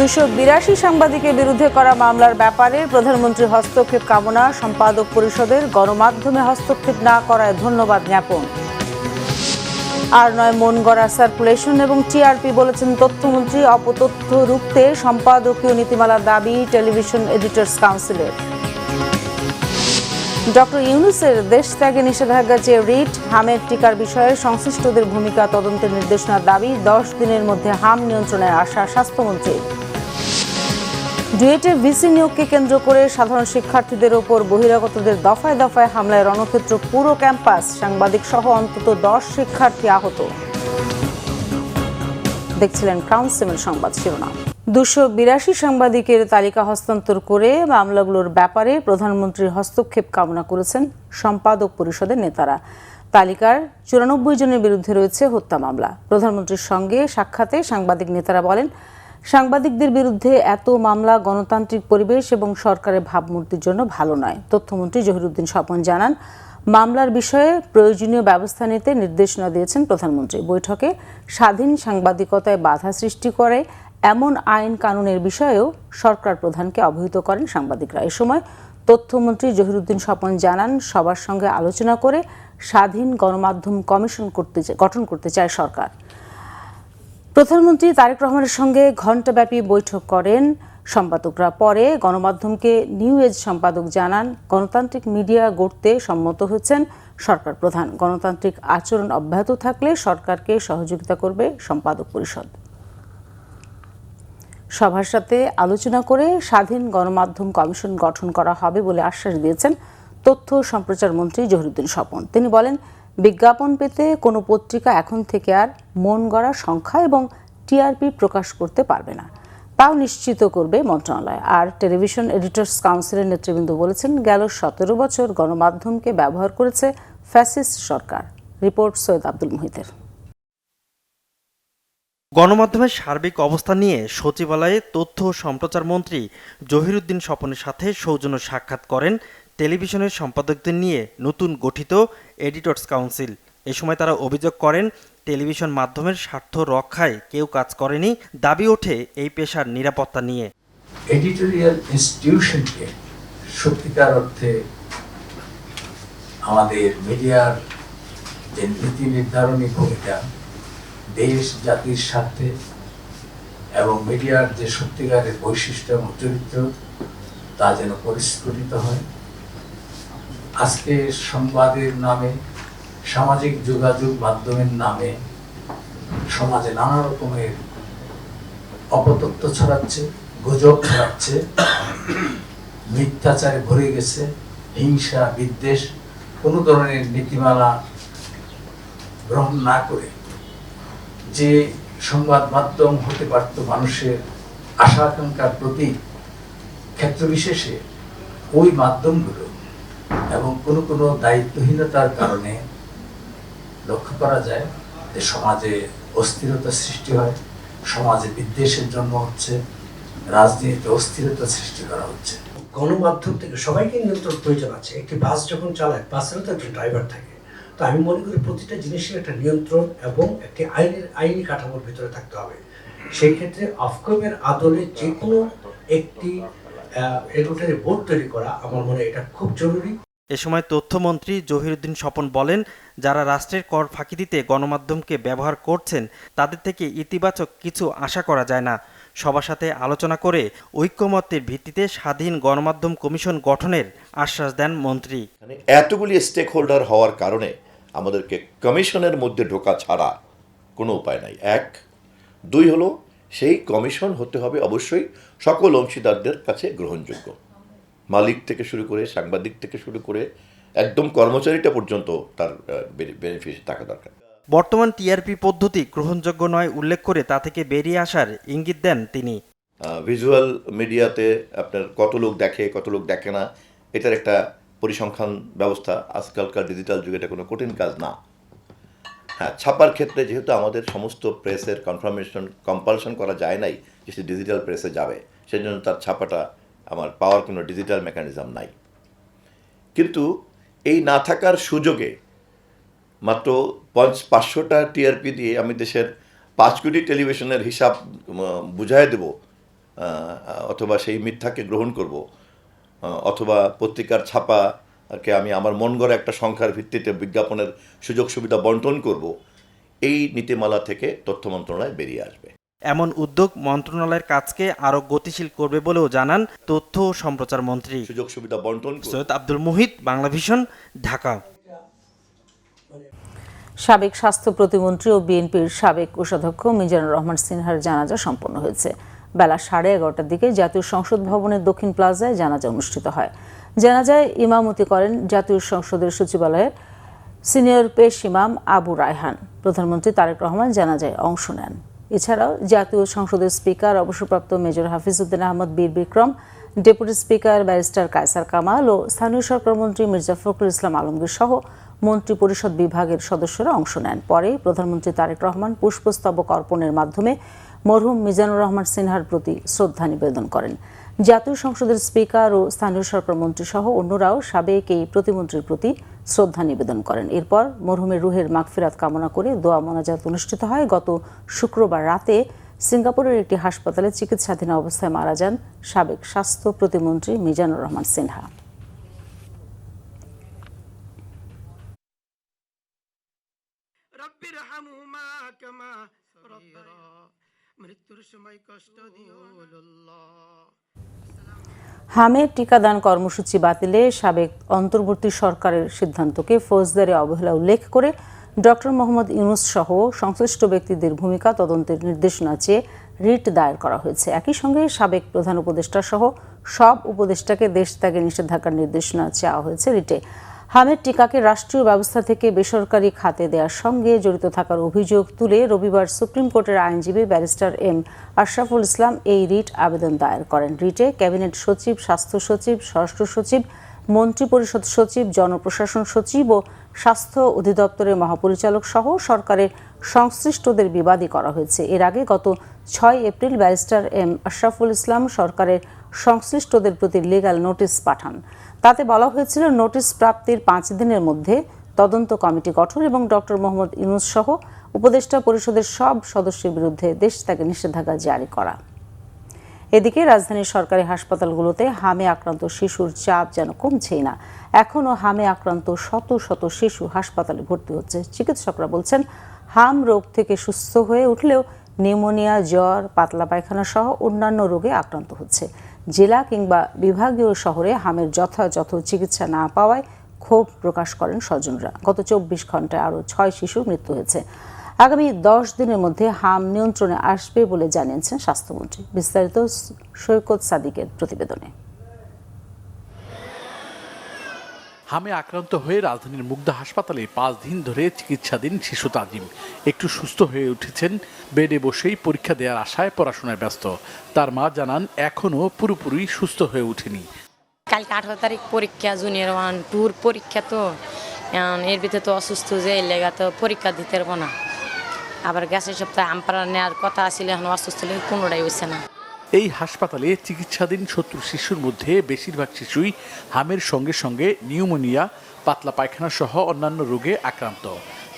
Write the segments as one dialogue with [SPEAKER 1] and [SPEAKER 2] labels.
[SPEAKER 1] 282 সাংবাদিকের বিরুদ্ধে করা মামলার ব্যাপারে প্রধানমন্ত্রীর হস্তক্ষেপ কামনা, সম্পাদক পরিষদের গণমাধ্যমে হস্তক্ষেপ না করায় ধন্যবাদ জ্ঞাপন। আর নয় মন গড়া সার্কুলেশন এবং টিআরপি বলেছেন তথ্যমন্ত্রী, অপতথ্য রুখতে সম্পাদকীয় নীতিমালার দাবি টেলিভিশন এডিটর্স কাউন্সিলের। ডক্টর ইউনূসের দেশ ত্যাগে নিষেধাজ্ঞা চেয়ে রিট, হামের টিকার বিষয়ে সংশ্লিষ্টদের ভূমিকা তদন্তের নির্দেশনার দাবি, 10 দিনের মধ্যে হাম নিয়ন্ত্রণের আশা স্বাস্থ্যমন্ত্রী। ডুয়েটে ভিসি নিয়োগকে কেন্দ্র করে সাধারণ শিক্ষার্থীদের ওপর বহিরাগতদের দফায় দফায় হামলায় রণক্ষেত্র পুরো ক্যাম্পাস, সাংবাদিক সহ অন্তত 10 শিক্ষার্থী আহত। দেখছিলেন ক্রাউন সেভেন সংবাদ শিরোনাম। 282 সাংবাদিকের তালিকা হস্তান্তর করে মামলাগুলোর ব্যাপারে প্রধানমন্ত্রীর হস্তক্ষেপ কামনা করেছেন সম্পাদক পরিষদের নেতারা। তালিকার 94 জনের বিরুদ্ধে রয়েছে হত্যা মামলা। প্রধানমন্ত্রীর সঙ্গে সাক্ষাতে সাংবাদিক নেতারা বলেন, সাংবাদিকদের বিরুদ্ধে এত মামলা গণতান্ত্রিক পরিবেশ এবং সরকারের ভাবমূর্তির জন্য ভালো নয়। তথ্যমন্ত্রী জহিরুদ্দিন স্বপন জানান, মামলার বিষয়ে প্রয়োজনীয় ব্যবস্থা নিতে নির্দেশনা দিয়েছেন প্রধানমন্ত্রী। বৈঠকে স্বাধীন সাংবাদিকতায় বাধা সৃষ্টি করে এমন আইন কানুনের বিষয়েও সরকার প্রধানকে অবহিত করেন সাংবাদিকরা। এ সময় তথ্যমন্ত্রী জহিরুদ্দিন স্বপন জানান, সবার সঙ্গে আলোচনা করে স্বাধীন গণমাধ্যম কমিশন গঠন করতে চায় সরকার। প্রধানমন্ত্রী তারেক রহমানের সঙ্গে ঘণ্টাব্যাপী বৈঠক করেন সম্পাদকরা। পরে গণমাধ্যমকে নিউ এজ সম্পাদক জানান, গণতান্ত্রিক মিডিয়া গড়তে সম্মত হয়েছেন সরকার প্রধান। গণতান্ত্রিক আচরণ অব্যাহত থাকলে সরকারকে সহযোগিতা করবে সম্পাদক পরিষদ। সবার সাথে আলোচনা করে স্বাধীন গণমাধ্যম কমিশন গঠন করা হবে বলে আশ্বাস দিয়েছেন তথ্য সম্প্রচার মন্ত্রী জহিরুদ্দিন স্বপন। তিনি বলেন, বিজ্ঞাপন পেতে কোনো পত্রিকা এখন থেকে আর মন গড়া সংখ্যা এবং টিআরপি প্রকাশ করতে পারবে না, তাও নিশ্চিত করবে মন্ত্রণালয়। আর টেলিভিশন এডিটর্স কাউন্সিলের নেতৃবৃন্দ বলেছেন, গেল 17 বছর গণমাধ্যমকে ব্যবহার করেছে ফ্যাসিস্ট সরকার। রিপোর্ট সৈয়দ আব্দুল মুহিতের।
[SPEAKER 2] গণমাধ্যমের সার্বিক অবস্থা নিয়ে সচিবালয়ে তথ্য ও সম্প্রচার মন্ত্রী জহিরুদ্দিন স্বপনের সাথে সৌজন্য সাক্ষাৎ করেন টেলিভিশনের সম্পাদকদের নিয়ে নতুন গঠিত এডিটর্স কাউন্সিল। এ সময় তারা অভিযোগ করেন, টেলিভিশন মাধ্যমের স্বার্থ রক্ষায় কেউ কাজ করেনি। দাবি ওঠে এই পেশার নিরাপত্তা নিয়ে।
[SPEAKER 3] এডিটোরিয়াল ইনস্টিটিউশনকে সত্যিকার অর্থে আমাদের মিডিয়ার যে নীতি নির্ধারণী ভূমিকা, দেশ জাতির স্বার্থে এবং মিডিয়ার যে সত্যিকারের বৈশিষ্ট্য এবং চরিত্র, তা যেন পরিস্ফুটিত হয়। আজকে সংবাদের নামে, সামাজিক যোগাযোগ মাধ্যমের নামে সমাজে নানা রকমের অপতথ্য ছড়াচ্ছে, গুজব ছড়াচ্ছে, মিথ্যাচারে ভরে গেছে, হিংসা বিদ্বেষ, কোনো ধরনের নীতিমালা গ্রহণ না করে যে সংবাদ মাধ্যম হতে পারত মানুষের আশা আকাঙ্ক্ষার প্রতি ক্ষেত্র বিশেষে, ওই মাধ্যমগুলো এবং কোনো দায়িত্বহীনতার কারণে লক্ষ্য করা যায় যে সমাজে অস্থিরতা সৃষ্টি হয়, সমাজে বিদ্বেষের জন্ম হচ্ছে, রাজনীতিতে অস্থিরতা সৃষ্টি করা হচ্ছে।
[SPEAKER 4] গণমাধ্যম থেকে সবাইকে নিয়ন্ত্রণ প্রয়োজন আছে। একটি বাস যখন চালায়, বাসেরও তো একজন ড্রাইভার থাকে। তো আমি মনে করি প্রতিটা জিনিসের একটা নিয়ন্ত্রণ এবং একটি আইনি কাঠামোর ভিতরে থাকতে হবে। সেই ক্ষেত্রে অফকমের আদলে যে কোনো একটি রেগুলেটরি বোর্ড তৈরি করা আমার মনে হয় এটা খুব জরুরি।
[SPEAKER 2] এ সময় তথ্যমন্ত্রী জহিরুদ্দিন স্বপন বলেন, যারা রাষ্ট্রের কর ফাঁকি দিতে গণমাধ্যমকে ব্যবহার করছেন তাদের থেকে ইতিবাচক কিছু আশা করা যায় না। সবার সাথে আলোচনা করে ঐক্যমত্যের ভিত্তিতে স্বাধীন গণমাধ্যম কমিশন গঠনের আশ্বাস দেন মন্ত্রী।
[SPEAKER 5] এতগুলি স্টেক হোল্ডার হওয়ার কারণে আমাদেরকে কমিশনের মধ্যে ঢোকা ছাড়া কোনো উপায় নাই। 1, 2 হলো সেই কমিশন হতে হবে অবশ্যই সকল অংশীদারদের কাছে গ্রহণযোগ্য, মালিক থেকে শুরু করে, সাংবাদিক থেকে শুরু করে একদম কর্মচারীটা পর্যন্ত তার বেনিফিট থাকা দরকার।
[SPEAKER 2] বর্তমান টিআরপি পদ্ধতি গ্রহণযোগ্য নয় উল্লেখ করে তা থেকে বেরিয়ে আসার ইঙ্গিত দেন তিনি।
[SPEAKER 5] ভিজুয়াল মিডিয়াতে আপনার কত লোক দেখে, কত লোক দেখে না, এটার একটা পরিসংখ্যান ব্যবস্থা আজকালকার ডিজিটাল যুগে এটা কোনো কঠিন কাজ না। হ্যাঁ, ছাপার ক্ষেত্রে যেহেতু আমাদের সমস্ত প্রেসের কম্পালশন করা যায় নাই যে সে ডিজিটাল প্রেসে যাবে, সেই জন্য তার ছাপাটা আমার পাওয়ার কোনো ডিজিটাল মেকানিজম নাই। কিন্তু এই না থাকার সুযোগে মাত্র 500টা টিআরপি দিয়ে আমি দেশের 5 কোটি টেলিভিশনের হিসাব বুঝাই দেব, অথবা সেই মিথ্যাকে গ্রহণ করব, অথবা পত্রিকার ছাপাকে আমি আমার মন গড়া একটা সংখ্যার ভিত্তিতে বিজ্ঞাপনের সুযোগ সুবিধা বন্টন করব, এই নীতিমালা থেকে তথ্য মন্ত্রণালয় বেরিয়ে আসবে।
[SPEAKER 2] এমন উদ্যোগ মন্ত্রণালয়ের কাজকে আরও গতিশীল করবে বলেও জানান তথ্য ও সম্প্রচার মন্ত্রী।
[SPEAKER 5] সুযোগ সুবিধা বন্টন
[SPEAKER 2] সৈয়দ আব্দুল মুহিত, বাংলাভিশন, ঢাকা।
[SPEAKER 1] সাবেক স্বাস্থ্য প্রতিমন্ত্রী ও বিএনপির সাবেক কোষাধ্যক্ষ মিজানুর রহমান সিনহার জানাজা সম্পন্ন হয়েছে। বেলা 11:30টার দিকে জাতীয় সংসদ ভবনের দক্ষিণ প্লাজায় জানাজা অনুষ্ঠিত হয়। জানাজায় ইমামতি করেন জাতীয় সংসদের সচিবালয়ের সিনিয়র পেশ ইমাম আবু রায়হান। প্রধানমন্ত্রী তারেক রহমান জানাজায় অংশ নেন। এছাড়াও জাতীয় সংসদের স্পিকার অবসরপ্রাপ্ত major Hafizuddin Ahmed Bir Bikrom, deputy speaker barrister Kaiser Kamal ও স্থানীয় সরকার মন্ত্রী মির্জা ফখরুল ইসলাম আলমগীর সহ মন্ত্রী পরিষদ বিভাগের সদস্যরা অংশ নেন। পরে প্রধানমন্ত্রী তারেক রহমান পুষ্পস্তবক অর্পণের মাধ্যমে মরহুম মিজানুর রহমান সিনহার প্রতি শ্রদ্ধা নিবেদন করেন। জাতীয় সংসদের স্পিকার ও স্থানীয় সরকার মন্ত্রী সহ অন্যরাও সাবেক এই প্রতিমন্ত্রীর প্রতি শ্রদ্ধা নিবেদন করেন। এরপর মরহুমের রুহের মাগফিরাত কামনা করে দোয়া মোনাজাত অনুষ্ঠিত হয়। গত শুক্রবার রাতে সিঙ্গাপুরের একটি হাসপাতালে চিকিৎসাধীন অবস্থায় মারা যান সাবেক স্বাস্থ্য প্রতিমন্ত্রী মিজানুর রহমান সিনহা। হামের টিকাদান কর্মসূচি বাতিলে সাবেক অন্তর্বর্তী সরকারের সিদ্ধান্তকে ফৌজদারি অবহেলা উল্লেখ করে ডক্টর মোহাম্মদ ইউনূস সহ সংশ্লিষ্ট ব্যক্তিদের ভূমিকা তদন্তের নির্দেশনা চেয়ে রিট দায়ের করা হয়েছে। একই সঙ্গে সাবেক প্রধান উপদেষ্টা সহ সব উপদেষ্টাকে দেশ ত্যাগে নিষেধাজ্ঞার নির্দেশনা চাওয়া হয়েছে রিটে। হামের টিকাকে রাষ্ট্রীয় ব্যবস্থা থেকে বেসরকারি খাতে দেওয়ার সঙ্গে জড়িত থাকার অভিযোগ তুলে রবিবার সুপ্রিম কোর্টের আইনজীবী ব্যারিস্টার এম আশরাফুল ইসলাম এই রিট আবেদন দায়ের করেন। রিটে ক্যাবিনেট সচিব, স্বাস্থ্য সচিব, স্বরাষ্ট্র সচিব, মন্ত্রিপরিষদ সচিব, জনপ্রশাসন সচিব ও স্বাস্থ্য অধিদপ্তরের মহাপরিচালক সহ সরকারের সংশ্লিষ্টদের বিবাদী করা হয়েছে। এর আগে গত 6 April barrister M Ashraful Islam সরকারের সংশ্লিষ্টদের প্রতি লিগ্যাল নোটিশ পাঠান। তাতে বলা হয়েছিল নোটিশ প্রাপ্তির 5 দিনের মধ্যে তদন্ত কমিটি গঠন এবং ডক্টর মোহাম্মদ ইউনূস সহ উপদেষ্টা পরিষদের সব সদস্যের বিরুদ্ধে দেশ ত্যাগে নিষেধাজ্ঞা জারি করা। এদিকে রাজধানীর সরকারি হাসপাতালগুলোতে হামে আক্রান্ত শিশুর চাপ যেন কমছেই না। এখনও হামে আক্রান্ত শত শত শিশু হাসপাতালে ভর্তি হচ্ছে। চিকিৎসকরা বলছেন, হাম রোগ থেকে সুস্থ হয়ে উঠলেও নিউমোনিয়া, জ্বর, পাতলা পায়খানা সহ অন্যান্য রোগে আক্রান্ত হচ্ছে। জেলা কিংবা বিভাগীয় শহরে হামের যথাযথ চিকিৎসা না পাওয়ায় ক্ষোভ প্রকাশ করেন স্বজনরা। গত 24 ঘন্টায় আরও 6 শিশুর মৃত্যু হয়েছে। আগামী 10 দিনের মধ্যে হাম নিয়ন্ত্রণে আসবে বলে জানিয়েছেন স্বাস্থ্যমন্ত্রী। বিস্তারিত সৈকত সাদিকের প্রতিবেদনে।
[SPEAKER 6] হামে আক্রান্ত হয়ে রাজধানীর মুগদা হাসপাতালে 5 দিন ধরে চিকিৎসাধীন শিশু তাজিম একটু সুস্থ হয়ে উঠেছেন। বেডে বসেই পরীক্ষা দেওয়ার আশায় পড়াশোনায় ব্যস্ত। তার মা জানান, এখনও পুরোপুরি সুস্থ হয়ে ওঠেনি।
[SPEAKER 7] কালকে 18 তারিখ পরীক্ষা, জুনিয়র 1 2 পরীক্ষা, তো এর ভিতরে তো অসুস্থ যে লেগা তো পরীক্ষা দিতে পারবো না। আবার গ্যাসের সপ্তাহে আমপারা নেওয়ার কথা ছিল, এখন অসুস্থ লেগে কোনোটাই হচ্ছে না।
[SPEAKER 6] এই হাসপাতালে চিকিৎসাধীন 70 শিশুর মধ্যে বেশিরভাগ শিশুই হামের সঙ্গে সঙ্গে নিউমোনিয়া, পাতলা পায়খানা সহ অন্যান্য রোগে আক্রান্ত।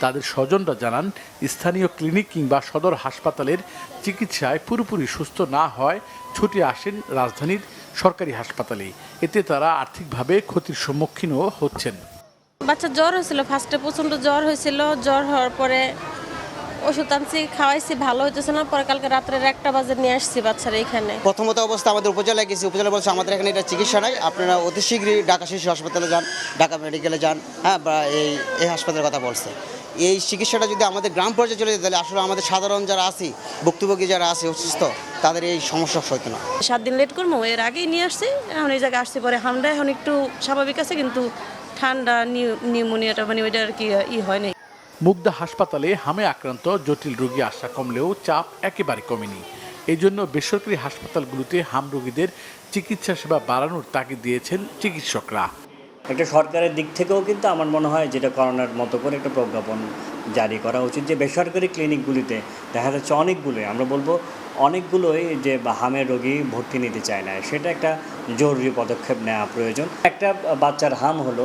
[SPEAKER 6] তাদের স্বজনরা জানান, স্থানীয় ক্লিনিক কিংবা সদর হাসপাতালের চিকিৎসায় পুরোপুরি সুস্থ না হয় ছুটে আসেন রাজধানীর সরকারি হাসপাতালে। এতে তারা আর্থিকভাবে ক্ষতির সম্মুখীনও হচ্ছেন।
[SPEAKER 8] বাচ্চা জ্বর হয়েছিল, ফার্স্টে প্রচণ্ড জ্বর হয়েছিল। জ্বর হওয়ার পরে ওষুধ আনছি, খাওয়াইছি, ভালো হইতেছে না। পরে কালকে রাত্রে 1টা বাজে নিয়ে আসছি বাচ্চারা এখানে।
[SPEAKER 9] প্রথমত অবস্থা আমাদের উপজেলায় গেছি, উপজেলা বলছে আমাদের এখানে এটা চিকিৎসা নাই, আপনারা অতি শীঘ্রই ঢাকা শিশু হাসপাতালে যান, ঢাকা মেডিকেলে যান, হ্যাঁ, বা এই হাসপাতালের কথা বলছে। এই চিকিৎসাটা যদি আমাদের গ্রাম পর্যায়ে চলে যেত, তাহলে আসলে আমাদের সাধারণ যারা আছি, ভুক্তভোগী যারা আছে অসুস্থ, তাদের এই সমস্যা হতো না।
[SPEAKER 8] 7 দিন লেট করবো, এর আগেই নিয়ে আসছি। এখন এই জায়গায় আসছি, পরে হামটা এখন একটু স্বাভাবিক আছে, কিন্তু ঠান্ডা নিউমোনিয়াটা মানে ওইটা আর কি হয় নাই।
[SPEAKER 6] মুগদা হাসপাতালে হামে আক্রান্ত জটিল রোগী আশা কমলেও চাপ একেবারে কমেনি। এই জন্য বেসরকারি হাসপাতালগুলোতে হাম রোগীদের চিকিৎসা সেবা বাড়ানোর তাগিদ দিয়েছেন চিকিৎসকরা।
[SPEAKER 10] একটা সরকারের দিক থেকেও কিন্তু আমার মনে হয় যেটা করোনার মতো করে একটা প্রজ্ঞাপন জারি করা উচিত, যে বেসরকারি ক্লিনিকগুলিতে দেখা যাচ্ছে অনেকগুলোই, আমরা বলবো অনেকগুলোই যে হামের রোগী ভর্তি নিতে চায় না, সেটা একটা জরুরি পদক্ষেপ নেওয়া প্রয়োজন। একটা বাচ্চার হাম হলো,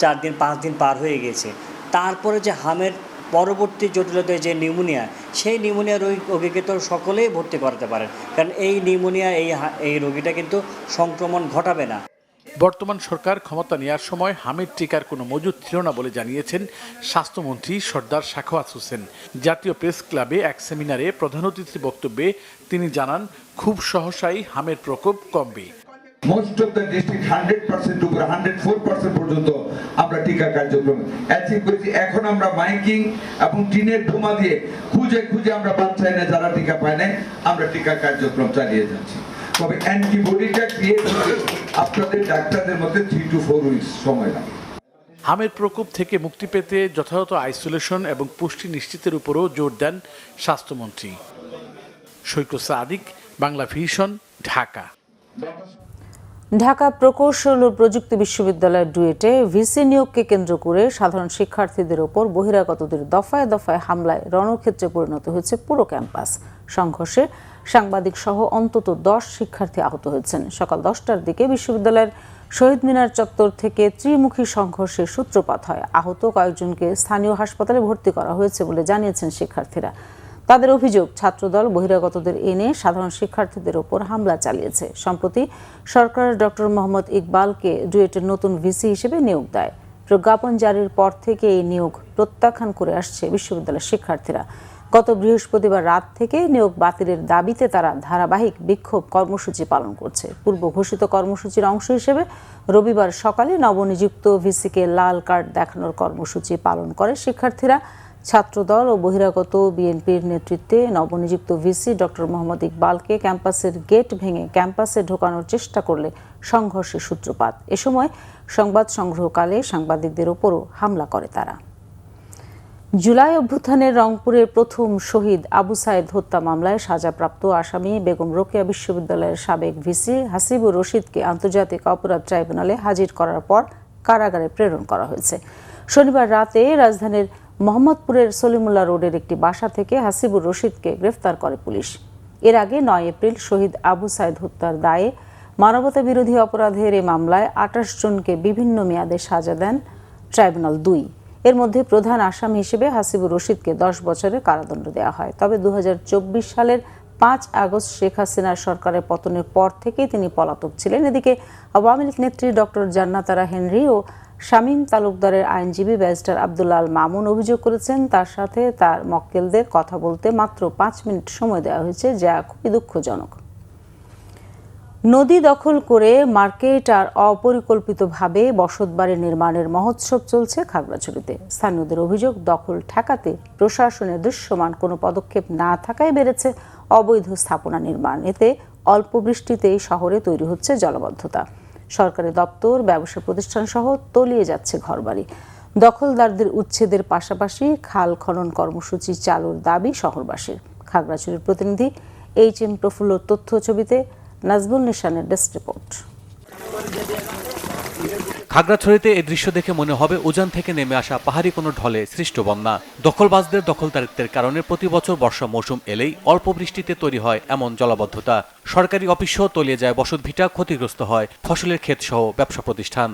[SPEAKER 10] 4 দিন 5 দিন পার হয়ে গেছে, তারপরে যে হামের পরবর্তী জটিলতায় যে নিউমোনিয়া, সেই নিউমোনিয়া রোগীকে তো সকলেই ভর্তি করাতে পারেন, কারণ এই নিউমোনিয়া এই রোগীটা কিন্তু সংক্রমণ ঘটাবে না।
[SPEAKER 6] বর্তমান সরকার ক্ষমতা নেওয়ার সময় হামের টিকার কোনো মজুদ ছিল না বলে জানিয়েছেন স্বাস্থ্যমন্ত্রী সর্দার সাখাওয়াত হোসেন। জাতীয় প্রেস ক্লাবে এক সেমিনারে প্রধান অতিথির বক্তব্যে তিনি জানান, খুব সহসাই হামের প্রকোপ কমবে।
[SPEAKER 11] মোস্ট অফ দ্য ডিস্ট্রিক্ট 100% উপরে 104% পর্যন্ত আমরা টিকা কার্যক্রম অ্যাচিভ করেছি। এখন আমরা মাইকিং এবং টিনের বোমা দিয়ে খুঁজে আমরা বাচ্চা এনে যারা টিকা পায় না, আমরা টিকা কার্যক্রম চালিয়ে যাচ্ছি। তবে অ্যান্টিবডিটা ক্রিয়েট হতে আপনাদের ডাক্তারদের মধ্যে 3 to 4 উইকস সময় লাগে।
[SPEAKER 6] হামের প্রকোপ থেকে মুক্তি পেতে যথাযথ আইসোলেশন এবং পুষ্টি নিশ্চিতের উপরও জোর দেন স্বাস্থ্যমন্ত্রী। সৈকত সাদিক, বাংলা ভিশন, ঢাকা।
[SPEAKER 1] ঢাকা প্রকৌশল ও প্রযুক্তি বিশ্ববিদ্যালয়ের ডুয়েটে ভিসি নিয়োগকে কেন্দ্র করে সাধারণ শিক্ষার্থীদের ওপর বহিরাগতদের দফায় দফায় হামলায় রণক্ষেত্রে পরিণত হয়েছে পুরো ক্যাম্পাস। সংঘর্ষে সাংবাদিক সহ অন্তত 10 শিক্ষার্থী আহত হয়েছেন। সকাল 10টার দিকে বিশ্ববিদ্যালয়ের শহীদ মিনার চত্বর থেকে ত্রিমুখী সংঘর্ষের সূত্রপাত হয়। আহত কয়েকজনকে স্থানীয় হাসপাতালে ভর্তি করা হয়েছে বলে জানিয়েছেন শিক্ষার্থীরা। তাদের অভিযোগ, ছাত্রদল বহিরাগতদের এনে সাধারণ শিক্ষার্থীদের ওপর হামলা চালিয়েছে। সম্প্রতি সরকার ডক্টর মোহাম্মদ ইকবালকে ডুয়েটের নতুন ভিসি হিসেবে নিয়োগ দেয়। প্রজ্ঞাপন জারির পর থেকে এই নিয়োগ প্রত্যাখ্যান করে আসছে বিশ্ববিদ্যালয়ের শিক্ষার্থীরা। গত বৃহস্পতিবার রাত থেকে নিয়োগ বাতিলের দাবিতে তারা ধারাবাহিক বিক্ষোভ কর্মসূচি পালন করছে। পূর্ব ঘোষিত কর্মসূচির অংশ হিসেবে রবিবার সকালে নবনিযুক্ত ভিসিকে লাল কার্ড দেখানোর কর্মসূচি পালন করে শিক্ষার্থীরা। ছাত্রদল ও বহিরাগত বিএনপির নেতৃত্বে নবনিযুক্ত ভিসি ডক্টর মোহাম্মদ ইকবালকে ক্যাম্পাসের গেট ভেঙে ক্যাম্পাসে ঢোকানোর চেষ্টা করলে সংঘর্ষের সূত্রপাত। এ সময় সংবাদ সংগ্রহকালে সাংবাদিকদের ওপরও হামলা করে তারা। জুলাই অভ্যুত্থানের রংপুরের প্রথম শহীদ আবু সাইদ হত্যা মামলায় সাজাপ্রাপ্ত আসামি বেগম রোকেয়া বিশ্ববিদ্যালয়ের সাবেক ভিসি হাসিবুর রশিদকে আন্তর্জাতিক অপরাধ ট্রাইব্যুনালে হাজির করার পর কারাগারে প্রেরণ করা হয়েছে। শনিবার রাতে রাজধানীর মোহাম্মদপুরের সলিমুল্লাহ রোডের একটি বাসা থেকে হাসিবুর রশিদকে গ্রেফতার করে পুলিশ। এর আগে 9 এপ্রিল শহীদ আবু সাইদ হত্যার দায়ে মানবতা বিরোধী অপরাধের এই মামলায় 28 জনকে বিভিন্ন মেয়াদে সাজা দেন ট্রাইব্যুনাল 2। এর মধ্যে প্রধান আসামি হিসেবে হাসিবুর রশিদকে 10 বছরের কারাদণ্ড দেওয়া হয়। তবে 2024 সালের 5 আগস্ট শেখ হাসিনার সরকারের পতনের পর থেকেই তিনি পলাতক ছিলেন। এদিকে আওয়ামী লীগ নেত্রী ডক্টর জান্নাতারা হেনরি ও শামীম তালুকদারের আইনজীবী ব্যারিস্টার আব্দুল্লাহ আল মামুন অভিযোগ করেছেন, তার সাথে তার মক্কেলদের কথা বলতে মাত্র 5 মিনিট সময় দেওয়া হয়েছে, যা খুবই দুঃখজনক। নদী দখল করে মার্কেট আর অপরিকল্পিতভাবে বসতবাড়ি নির্মাণের মহোৎসব চলছে খাগড়াছড়িতে। স্থানীয়দের অভিযোগ, দখল ঠেকাতে প্রশাসনের দৃশ্যমান কোনো পদক্ষেপ না থাকায় বেড়েছে অবৈধ স্থাপনা নির্মাণ। এতে অল্প বৃষ্টিতেই শহরে তৈরি হচ্ছে জলাবদ্ধতা। সরকারি দপ্তর, ব্যবসা প্রতিষ্ঠান সহ তলিয়ে যাচ্ছে ঘরবাড়ি। দখলদারদের উচ্ছেদের পাশাপাশি খাল খনন কর্মসূচি চালুর দাবি শহরবাসীর। খাগড়াছড়ির প্রতিনিধি HM প্রফুল্লর তথ্য ছবিতে নাজবুল নিশানের ডেস্ক রিপোর্ট।
[SPEAKER 12] খাগড়াছড়িতে এই দৃশ্য দেখে মনে হবে উজান থেকে নেমে আসা পাহাড়ি কোনো ঢলে সৃষ্ট বন্যা। দখলবাজদের দখলদারিত্বের কারণে প্রতি বছর বর্ষা মৌসুম এলেই অল্প বৃষ্টিতে তৈরি হয় এমন জলাবদ্ধতা। সরকারি অফিসও তলিয়ে যায় বসতভিটা, ক্ষতিগ্রস্ত হয় ফসলের ক্ষেত সহ ব্যবসা প্রতিষ্ঠান।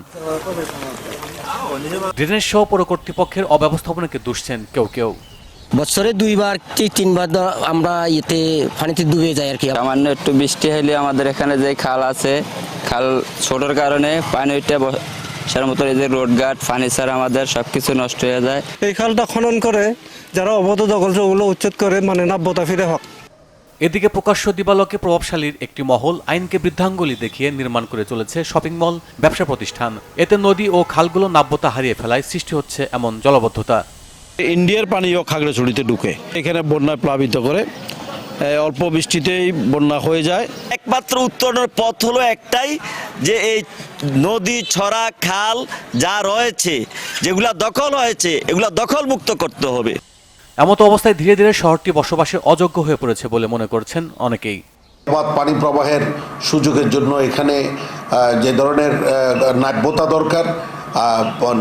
[SPEAKER 12] ড্রেনেজ সহ পৌর কর্তৃপক্ষের অব্যবস্থাপনাকে দুষছেন কেউ কেউ।
[SPEAKER 13] বছরে 2বার কি 3বার আমরা এতে পানিতে ডুবে যাই আর কি।
[SPEAKER 14] সামান্য একটু বৃষ্টি হলে আমাদের এখানে যে খাল আছে, খাল ছোটোর কারণে পানি ওইটা সের মতো এই যে রোডঘাট ফার্নিচার আমাদের সবকিছু নষ্ট হয়ে যায়।
[SPEAKER 15] এই খালটা খনন করে যারা অবৈধ দখল ওগুলো উচ্ছেদ করে নাব্যতা ফিরে হোক।
[SPEAKER 12] এদিকে প্রকাশ্য দিবালোকে প্রভাবশালীর একটি মহল আইনকে বৃদ্ধাঙ্গুলি দেখিয়ে নির্মাণ করে চলেছে শপিং মল, ব্যবসা প্রতিষ্ঠান। এতে নদী ও খালগুলো নাব্যতা হারিয়ে ফেলায় সৃষ্টি হচ্ছে এমন জলাবদ্ধতা।
[SPEAKER 16] ইন্ডিয়ার পানিও খাগড়াছড়িতে ঢুকে এখানে বন্যায় প্লাবিত করে, অল্প বৃষ্টিতেই বন্যা হয়ে যায়।
[SPEAKER 17] একমাত্র উত্তরণের পথ হলো একটাই, যে এই নদী, ছড়া, খাল যা রয়েছে, যেগুলা দখল হয়েছে, এগুলা দখল মুক্ত করতে হবে।
[SPEAKER 12] এমত অবস্থায় ধীরে ধীরে শহরটি বসবাসের অযোগ্য হয়ে পড়েছে বলে মনে করছেন অনেকেই।
[SPEAKER 18] পানি প্রবাহের সুযোগের জন্য এখানে যে ধরনের নাব্যতা দরকার,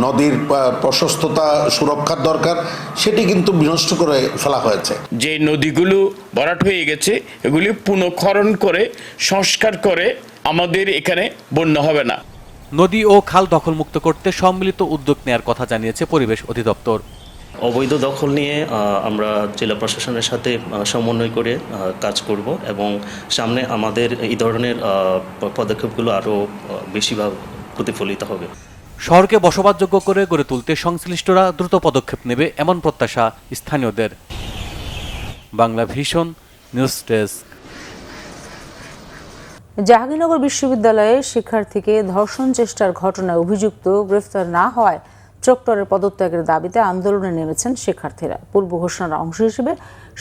[SPEAKER 18] নদীর প্রশস্ততা সুরক্ষার দরকার, সেটি কিন্তু বিনষ্ট করে ফেলা হয়েছে।
[SPEAKER 19] যে নদীগুলো ভরাট হয়ে গেছে এগুলি পুনঃখনন করে সংস্কার করে আমাদের এখানে বন্যা হবে না।
[SPEAKER 12] নদী ও খাল দখলমুক্ত করতে সম্মিলিত উদ্যোগ নেয়ার কথা জানিয়েছে পরিবেশ অধিদপ্তর।
[SPEAKER 20] অবৈধ দখল নিয়ে আমরা জেলা প্রশাসনের সাথে সমন্বয় করে কাজ করব এবং সামনে আমাদের এই ধরনের পদক্ষেপগুলো আরও বেশিভাবে প্রতিফলিত হবে।
[SPEAKER 12] শহরকে বসবাসযোগ্য করে গড়ে তুলতে সংশ্লিষ্টরা দ্রুত পদক্ষেপ নেবে এমন প্রত্যাশা স্থানীয়দের। Bangla vision news desk.
[SPEAKER 1] Jahangirnagar বিশ্ববিদ্যালয়ে শিক্ষার্থীকে ধর্ষণ চেষ্টার ঘটনায় অভিযুক্ত গ্রেফতার না হওয়ায় প্রক্টরের পদত্যাগের দাবিতে আন্দোলনে নেমেছেন শিক্ষার্থীরা। পূর্ব ঘোষণার অংশ হিসেবে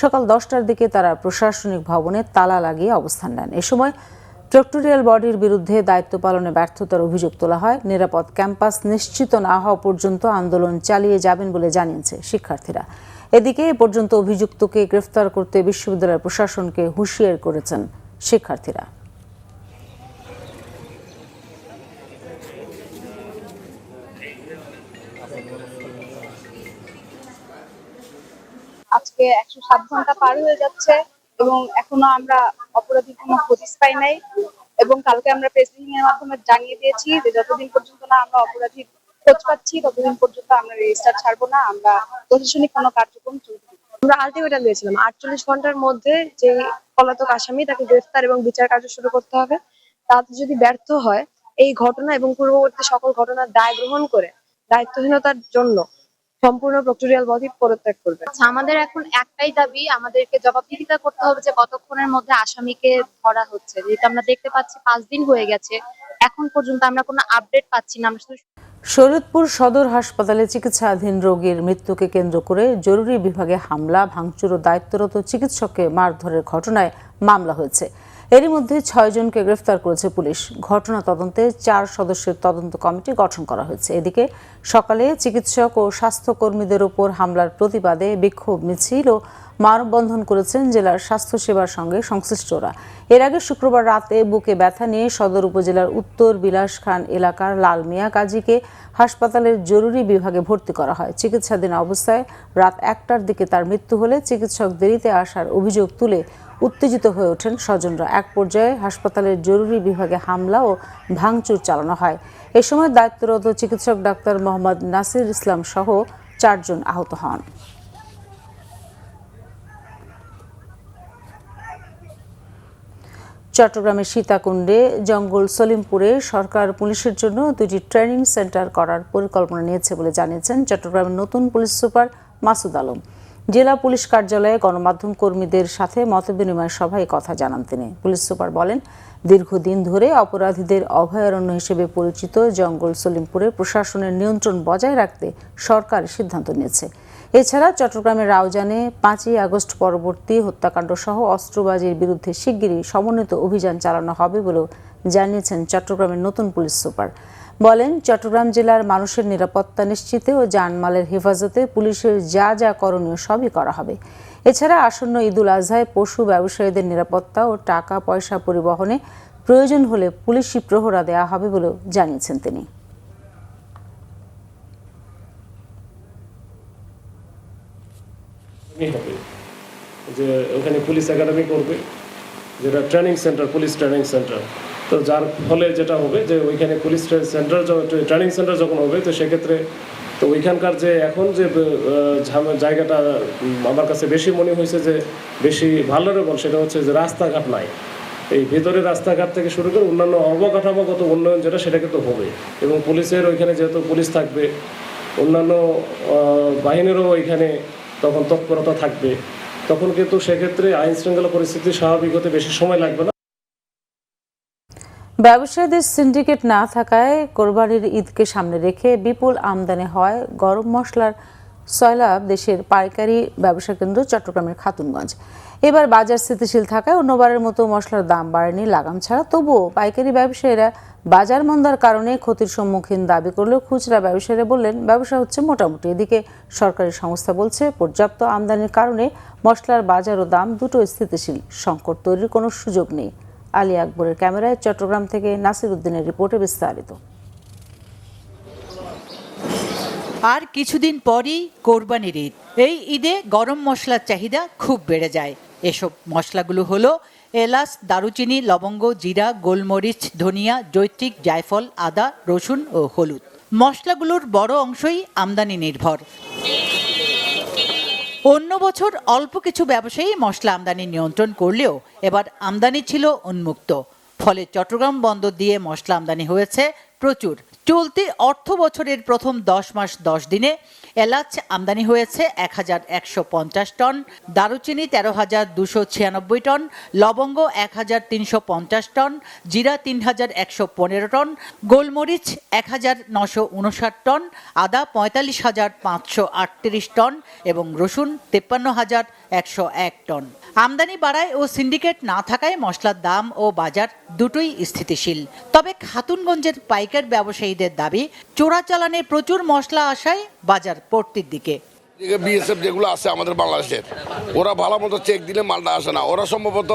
[SPEAKER 1] সকাল 10টার দিকে তারা প্রশাসনিক ভবনে তালা লাগিয়ে অবস্থান নেন। এ সময় প্রক্টোরিয়াল বডির বিরুদ্ধে দায়িত্ব পালনে ব্যর্থতার অভিযোগ তোলা হয়। নিরাপদ ক্যাম্পাস নিশ্চিত না হওয়া পর্যন্ত আন্দোলন চালিয়ে যাবেন বলে জানিয়েছে শিক্ষার্থীরা। এদিকে এ পর্যন্ত অভিযুক্তকে গ্রেফতার করতে বিশ্ববিদ্যালয় প্রশাসনকে হুঁশিয়ার করেছেন শিক্ষার্থীরা।
[SPEAKER 21] আজকে 107 ঘন্টা পার হয়ে যাচ্ছে এবং এখনো আমরা অপরাধীর কোনো হদিস পাই নাই এবং কালকে আমরা প্রেস ব্রিফিং এর মাধ্যমে জানিয়ে দিয়েছি যে যতদিন পর্যন্ত না আমরা অপরাধীর খোঁজ পাচ্ছি ততদিন পর্যন্ত আমরা রেজিস্টার ছাড়বো না, আমরা প্রশাসনিক কোনো কার্যক্রম চলবে। আমরা আলটিমেটাম দিয়েছিলাম 48 ঘন্টার মধ্যে যে পলাতক আসামি তাকে গ্রেফতার এবং বিচার কার্য শুরু করতে হবে। তাতে যদি ব্যর্থ হয় এই ঘটনা এবং পূর্ববর্তী সকল ঘটনার দায় গ্রহণ করে দায়িত্বহীনতার জন্য সম্পূর্ণ প্রক্টোরিয়াল বডি পদত্যাগ করবে।
[SPEAKER 22] আমাদের এখন একটাই দাবি, আমাদেরকে জবাবদিহিতা করতে হবে যে কতক্ষণের মধ্যে আসামিকে ধরা হচ্ছে। যেটা আমরা দেখতে পাচ্ছি 5 দিন হয়ে গেছে, এখন পর্যন্ত আমরা কোনো আপডেট পাচ্ছি না। আমরা
[SPEAKER 1] শরীয়তপুর সদর হাসপাতালে চিকিৎসাধীন রোগীর মৃত্যুকে কেন্দ্র করে জরুরি বিভাগে হামলা, ভাঙচুর ও দায়িত্বরত চিকিৎসককে মারধরের ঘটনায় মামলা হয়েছে। এরই মধ্যে 6 জনকে গ্রেফতার করেছে পুলিশ। ঘটনা তদন্তে 4 সদস্যের তদন্ত কমিটি গঠন করা হয়েছে। এদিকে সকালে চিকিৎসক ও স্বাস্থ্যকর্মীদের ওপর হামলার প্রতিবাদে বিক্ষোভ মিছিল ও মানববন্ধন করেছেন জেলার স্বাস্থ্যসেবার সঙ্গে সংশ্লিষ্টরা। এর আগে শুক্রবার রাতে বুকে ব্যথা নিয়ে সদর উপজেলার উত্তর বিলাস খান এলাকার লাল মিয়া কাজীকে হাসপাতালের জরুরি বিভাগে ভর্তি করা হয়। চিকিৎসাধীন অবস্থায় রাত 1টার দিকে তার মৃত্যু হলে চিকিৎসক দেরিতে আসার অভিযোগ তুলে উত্তেজিত হয়ে ওঠেন স্বজনরা। এক পর্যায়ে হাসপাতালের জরুরি বিভাগে হামলা ও ভাঙচুর চালানো হয়। এ সময় দায়িত্বরত চিকিৎসক ডাক্তার মোহাম্মদ নাসির ইসলাম সহ 4 জন আহত হন। চট্টগ্রামের সীতাকুণ্ডে জঙ্গল সলিমপুরে সরকার পুলিশের জন্য 2টি ট্রেনিং সেন্টার করার পরিকল্পনা নিয়েছে বলে জানিয়েছেন চট্টগ্রামের নতুন পুলিশ সুপার মাসুদ আলম। জেলা পুলিশ কার্যালয়ে গণমাধ্যম কর্মীদের সাথে মতবিনিময় সভায় কথা জানান তিনি। পুলিশ সুপার বলেন, দীর্ঘদিন ধরে অপরাধীদের অভয়ারণ্য হিসেবে পরিচিত জঙ্গল সলিমপুরে প্রশাসনের নিয়ন্ত্রণ বজায় রাখতে সরকার সিদ্ধান্ত নিয়েছে। এছাড়া চট্টগ্রামের রাউজানে 5ই আগস্ট পরবর্তী হত্যাকাণ্ড সহ অস্ত্রবাজির বিরুদ্ধে শিগগিরই সমন্বিত অভিযান চালানো হবে বলেও জানিয়েছেন চট্টগ্রামের নতুন পুলিশ সুপার। বলেন, চট্টগ্রাম জেলার মানুষের নিরাপত্তা নিশ্চিতে ও জানমালের হেফাজতে পুলিশের যা যা করণীয় সবই করা হবে। এছাড়া আসন্ন ঈদুল আজহায় পশু ব্যবসায়ীদের নিরাপত্তা ও টাকা পয়সা পরিবহনে প্রয়োজন হলে পুলিশি প্রহরা দেওয়া হবে বলেও জানিয়েছেন তিনি।
[SPEAKER 23] যে ওখানে পুলিশ একাডেমি করবে, যেটা training centre, police training centre. তো যার ফলে যেটা হবে যে ওইখানে পুলিশ সেন্টার ট্রেনিং সেন্টার যখন হবে তো সেক্ষেত্রে তো ওইখানকার যে এখন যে জায়গাটা আমার কাছে বেশি মনে হয়েছে যে বেশি ভালোরেবল, সেটা হচ্ছে যে রাস্তাঘাট নাই। এই ভেতরের রাস্তাঘাট থেকে শুরু করে অন্যান্য অবকাঠামোগত উন্নয়ন যেটা সেটা কিন্তু হবে এবং পুলিশের ওইখানে যেহেতু পুলিশ থাকবে, অন্যান্য বাহিনীরও ওইখানে তখন তৎপরতা থাকবে, তখন কিন্তু সেক্ষেত্রে আইন শৃঙ্খলা পরিস্থিতি স্বাভাবিক হতে বেশি সময় লাগবে না।
[SPEAKER 1] ব্যবসায়ীদের সিন্ডিকেট না থাকায় কোরবানির ঈদকে সামনে রেখে বিপুল আমদানি হয় গরম মশলার সয়লাব দেশের পাইকারি ব্যবসা কেন্দ্র চট্টগ্রামের খাতুনগঞ্জ। এবার বাজার স্থিতিশীল থাকায় অন্যবারের মতো মশলার দাম বাড়েনি লাগাম ছাড়া। তবুও পাইকারি ব্যবসায়ীরা বাজার মন্দার কারণে ক্ষতির সম্মুখীন দাবি করলেও খুচরা ব্যবসায়ীরা বললেন ব্যবসা হচ্ছে মোটামুটি। এদিকে সরকারি সংস্থা বলছে পর্যাপ্ত আমদানির কারণে মশলার বাজার ও দাম দুটো স্থিতিশীল, সংকট তৈরির কোনো সুযোগ নেই। আলী আকবরের ক্যামেরায় চট্টগ্রাম থেকে নাসির উদ্দিনের রিপোর্টে বিস্তারিত।
[SPEAKER 24] আর কিছুদিন পরই কোরবানির ঈদ। এই ঈদে গরম মশলার চাহিদা খুব বেড়ে যায়। এসব মশলাগুলো হলো এলাচ, দারুচিনি, লবঙ্গ, জিরা, গোলমরিচ, ধনিয়া, জৈত্রিক, জায়ফল, আদা, রসুন ও হলুদ। মশলাগুলোর বড় অংশই আমদানি নির্ভর। অন্য বছর অল্প কিছু ব্যবসায়ী মশলা আমদানি নিয়ন্ত্রণ করলেও এবার আমদানি ছিল উন্মুক্ত, ফলে চট্টগ্রাম বন্দর দিয়ে মশলা আমদানি হয়েছে প্রচুর। চলতি অর্থ বছরের প্রথম 10 মাস 10 দিনে এলাচ আমদানি হয়েছে 1150 টন, দারুচিনি 13,296 টন, লবঙ্গ 1,350 টন, জিরা 3,115 টন, গোলমরিচ 1,959 টন, আদা 45,538 টন এবং রসুন 53,101 টন। আমদানি বাড়ায় ও সিন্ডিকেট না থাকায় মশলার দাম ও বাজার দুটোই স্থিতিশীল। তবে খাতুনগঞ্জের পাইকার ব্যবসায়ীদের দাবি, চোরাচালানে প্রচুর মশলা আসায় বাজার পড়তির দিকে।
[SPEAKER 2] বিএসএফ যেগুলো আছে আমাদের বাংলাদেশের, ওরা ভালো মতো চেক দিলে মালটা আসে না। ওরা সম্ভবত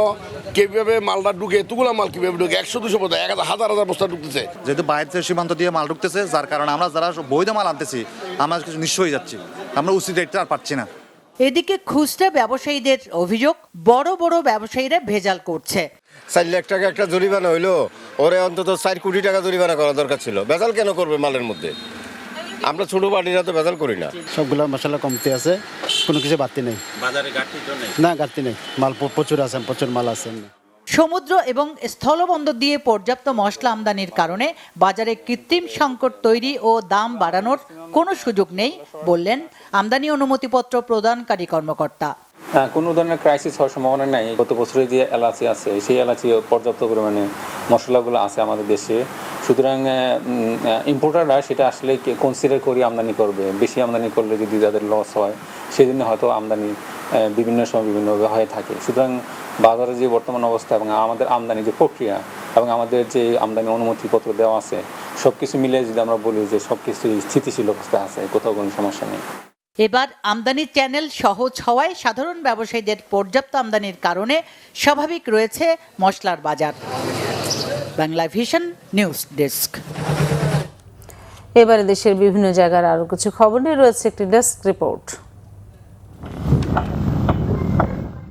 [SPEAKER 2] কিভাবে মালটা ঢুকে, এতগুলো মাল কিভাবে ঢুকে 100-200 বস্তা, 1000 বস্তা ঢুকতেছে।
[SPEAKER 3] যেহেতু বাইরের সীমান্ত দিয়ে মাল ঢুকতেছে, যার কারণে আমরা যারা বৈধ মাল আনতেছি আমরা কিছু নিঃস্ব হয়ে যাচ্ছি, আমরা উচিত রেটটা আর পাচ্ছি না।
[SPEAKER 24] এদিকে খুচরা ব্যবসায়ীদের অভিযোগ, বড় বড় ব্যবসায়ীরা ভেজাল করছে।
[SPEAKER 4] 4 লাখ টাকা একটা জরিমানা হইলো, ওরে অন্তত 4 কোটি টাকা জরিমানা করা দরকার ছিল। ভেজাল কেন করবে মালের মধ্যে? আমরা ছোট পার্টিরা তো ভেজাল করি না।
[SPEAKER 5] সবগুলো মশলা কমতে আছে, কোনো কিছু বাড়তি নেই। বাজারে ঘাটতি নেই? না, ঘাটতি নেই, মাল প্রচুর আছে, প্রচুর মাল আছে।
[SPEAKER 24] সমুদ্র এবং স্থলবন্দর দিয়ে পর্যাপ্ত মশলা আমদানির কারণে বাজারে কৃত্রিম সংকট তৈরি ও দাম বাড়ানোর কোনো সুযোগ নেই বললেন আমদানি অনুমতিপত্র প্রদানকারী কর্মকর্তা।
[SPEAKER 25] কোনো ধরনের ক্রাইসিস হওয়ার সম্ভাবনা নাই। গত বছরে যে এলাচি আছে, সেই এলাচি পর্যাপ্ত পরিমাণে মশলাগুলো আছে আমাদের দেশে। সুতরাং ইম্পোর্টাররা সেটা আসলে কনসিডার করে আমদানি করবে। বেশি আমদানি করলে যদি তাদের লস হয়, সেই জন্য হয়তো আমদানি বিভিন্ন সময় বিভিন্নভাবে হয়ে থাকে। সুতরাং বাজারে যে বর্তমান অবস্থা এবং আমাদের আমদানি যে প্রক্রিয়া এবং আমাদের যে আমদানি অনুমতিপত্র দেওয়া আছে, সব কিছু মিলে যদি আমরা বলি যে সব কিছু স্থিতিশীল অবস্থা আছে, কোথাও কোনো সমস্যা নেই।
[SPEAKER 24] এবার আমদানির চ্যানেল সহজ হওয়ায় সাধারণ ব্যবসায়ীদের পর্যাপ্ত আমদানির কারণে স্বাভাবিক রয়েছে মশলার বাজার। Bangla vision news desk.
[SPEAKER 1] এবারে দেশের বিভিন্ন জায়গার আরো কিছু খবর নিয়ে রয়েছে একটি ডেস্ক রিপোর্ট।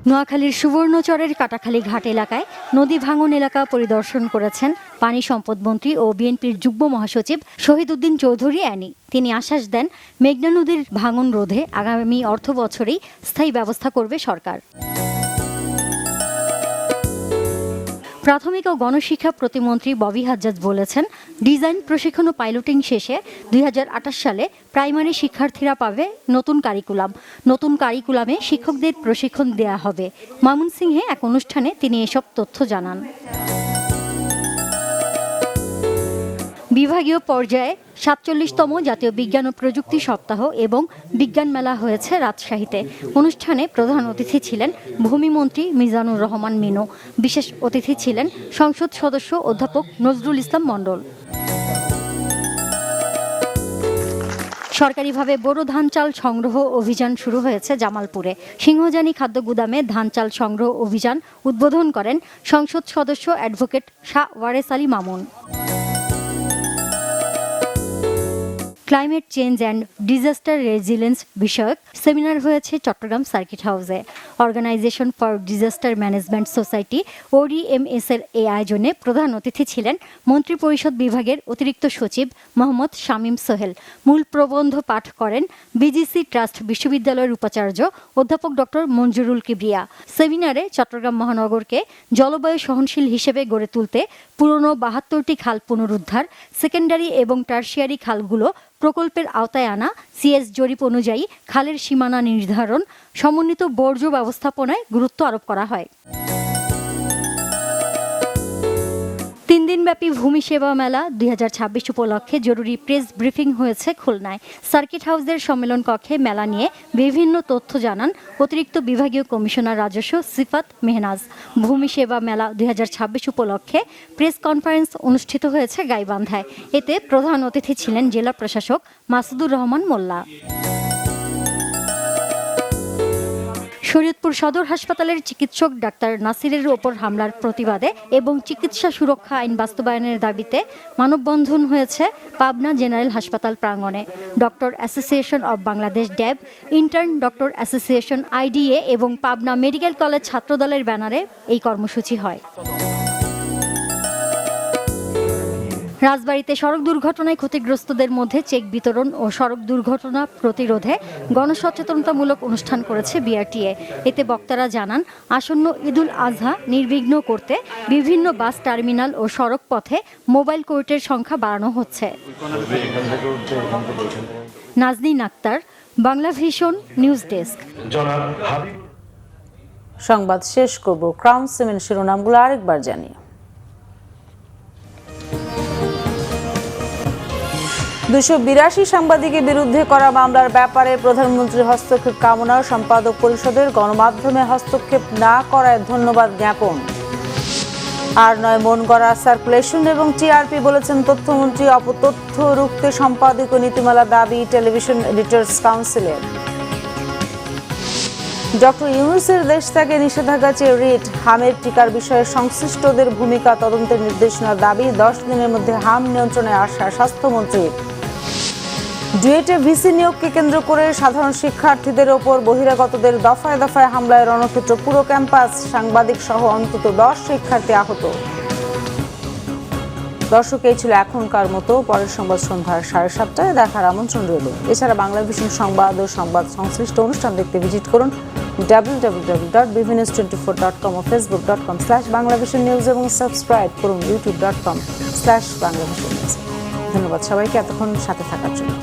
[SPEAKER 26] নোয়াখালীর সুবর্ণচরের কাটাখালী ঘাট এলাকায় নদী ভাঙন এলাকা পরিদর্শন করেছেন পানি সম্পদ মন্ত্রী ও বিএনপির যুগ্ম মহাসচিব শহীদ উদ্দিন চৌধুরী অ্যানি। তিনি আশ্বাস দেন, মেঘনা নদীর ভাঙন রোধে আগামী অর্থ বছরেই স্থায়ী ব্যবস্থা করবে সরকার। প্রাথমিক ও গণশিক্ষা প্রতিমন্ত্রী ববি হাজ্জাজ বলেছেন, ডিজাইন প্রশিক্ষণ ও পাইলটিং শেষে 2028 সালে প্রাইমারি শিক্ষার্থীরা পাবে নতুন কারিকুলাম। নতুন কারিকুলামে শিক্ষকদের প্রশিক্ষণ দেয়া হবে। ময়মনসিংহে এক অনুষ্ঠানে তিনি এসব তথ্য জানান। বিভাগীয় পর্যায়ে 47তম জাতীয় বিজ্ঞান ও প্রযুক্তি সপ্তাহ এবং বিজ্ঞান মেলা হয়েছে রাজশাহীতে। অনুষ্ঠানে প্রধান অতিথি ছিলেন ভূমিমন্ত্রী মিজানুর রহমান মিনু। বিশেষ অতিথি ছিলেন সংসদ সদস্য অধ্যাপক নজরুল ইসলাম মণ্ডল। সরকারিভাবে বোরো ধান চাল সংগ্রহ অভিযান শুরু হয়েছে জামালপুরে। সিংহজানি খাদ্য গুদামে ধান চাল সংগ্রহ অভিযান উদ্বোধন করেন সংসদ সদস্য advocate Shah Wares Ali Mamun. Climate change and disaster resilience বিষয়ক সেমিনার হয়েছে চট্টগ্রাম সার্কিট হাউসে। Organisation for disaster management society ODMS এর এই আয়োজনে প্রধান অতিথি ছিলেন মন্ত্রিপরিষদ বিভাগের অতিরিক্ত সচিব মোহাম্মদ শামীম সোহেল। মূল প্রবন্ধ পাঠ করেন BGC ট্রাস্ট বিশ্ববিদ্যালয়ের উপাচার্য অধ্যাপক ডক্টর মঞ্জুরুল কিবরিয়া। সেমিনারে চট্টগ্রাম মহানগরকে জলবায়ু সহনশীল হিসেবে গড়ে তুলতে পুরনো 72টি খাল পুনরুদ্ধার, সেকেন্ডারি এবং টারশিয়ারি খালগুলো প্রকল্পের আওতায় আনা, CS জরিপ অনুযায়ী খালের সীমানা নির্ধারণ, সমন্বিত বর্জ্য ব্যবস্থাপনায় গুরুত্ব আরোপ করা হয়। 3 দিনব্যাপী ভূমি সেবা মেলা 2026 উপলক্ষে জরুরি প্রেস ব্রিফিং হয়েছে খুলনায়। সার্কিট হাউসের সম্মেলন কক্ষে মেলা নিয়ে বিভিন্ন তথ্য জানান অতিরিক্ত বিভাগীয় কমিশনার রাজস্ব সিফাত মেহনাজ। ভূমি সেবা মেলা 2026 উপলক্ষে প্রেস কনফারেন্স অনুষ্ঠিত হয়েছে গাইবান্ধায়। এতে প্রধান অতিথি ছিলেন জেলা প্রশাসক মাসুদুর রহমান মোল্লা। শরীয়তপুর সদর হাসপাতালের চিকিৎসক ডাক্তার নাসিরের ওপর হামলার প্রতিবাদে এবং চিকিৎসা সুরক্ষা আইন বাস্তবায়নের দাবিতে মানববন্ধন হয়েছে পাবনা জেনারেল হাসপাতাল প্রাঙ্গণে। Doctor association of Bangladesh dab, intern doctor association IDA এবং পাবনা মেডিকেল কলেজ ছাত্রদলের ব্যানারে এই কর্মসূচি হয়। রাজবাড়ীতে সড়ক দুর্ঘটনায় ক্ষতিগ্রস্তদের মধ্যে চেক বিতরণ ও সড়ক দুর্ঘটনা প্রতিরোধে গণসচেতনতামূলক অনুষ্ঠান করেছে বিআরটিএ। এতে বক্তারা জানান, আসন্ন ঈদুল আজহা নির্বিঘ্ন করতে বিভিন্ন বাস টার্মিনাল ও সড়ক পথে মোবাইল কোর্টের সংখ্যা বাড়ানো হচ্ছে। Nazneen Akter, Bangla vision news desk.
[SPEAKER 1] সংবাদ শেষ করব ক্রাউন সিমেন্ট শিরোনামগুলো আরেকবার জানিয়ে। 282 সাংবাদিকের বিরুদ্ধে করা মামলার ব্যাপারে প্রধানমন্ত্রীর হস্তক্ষেপ কামনা, সম্পাদক পরিষদের গণমাধ্যমে হস্তক্ষেপ না করায় ধন্যবাদ জ্ঞাপন। আর নয় মন গড়া সার্কুলেশন এবং টিআরপি বলেছেন তথ্যমন্ত্রী, অপতথ্য রুখতে সম্পাদকীয় নীতিমালা দাবি টেলিভিশন এডিটর্স কাউন্সিলের। ডক্টর ইউনূসের দেশ থেকে নিষেধাজ্ঞা চেয়ে রিট, হামের টিকার বিষয়ে সংশ্লিষ্টদের ভূমিকা তদন্তের নির্দেশনার দাবি, 10 দিনের মধ্যে হাম নিয়ন্ত্রণে আসা স্বাস্থ্যমন্ত্রী। ডুয়েটে ভিসি নিয়োগকে কেন্দ্র করে সাধারণ শিক্ষার্থীদের ওপর বহিরাগতদের দফায় দফায় হামলায় রণক্ষেত্র পুরো ক্যাম্পাস, সাংবাদিক সহ অন্তত 10 শিক্ষার্থী আহত। দর্শক, এই ছিল এখনকার মতো। পরের সংবাদ সন্ধ্যা 7:30টায় দেখার আমন্ত্রণ রইল। এছাড়া বাংলা ভিশন সংবাদ ও সংবাদ সংশ্লিষ্ট অনুষ্ঠান দেখতে ভিজিট করুন www.bvnews24.com ও facebook.com/banglavisionnews এবং সাবস্ক্রাইব করুন youtube.com/banglavisionnews। ধন্যবাদ সবাইকে এতক্ষণ সাথে থাকার জন্য।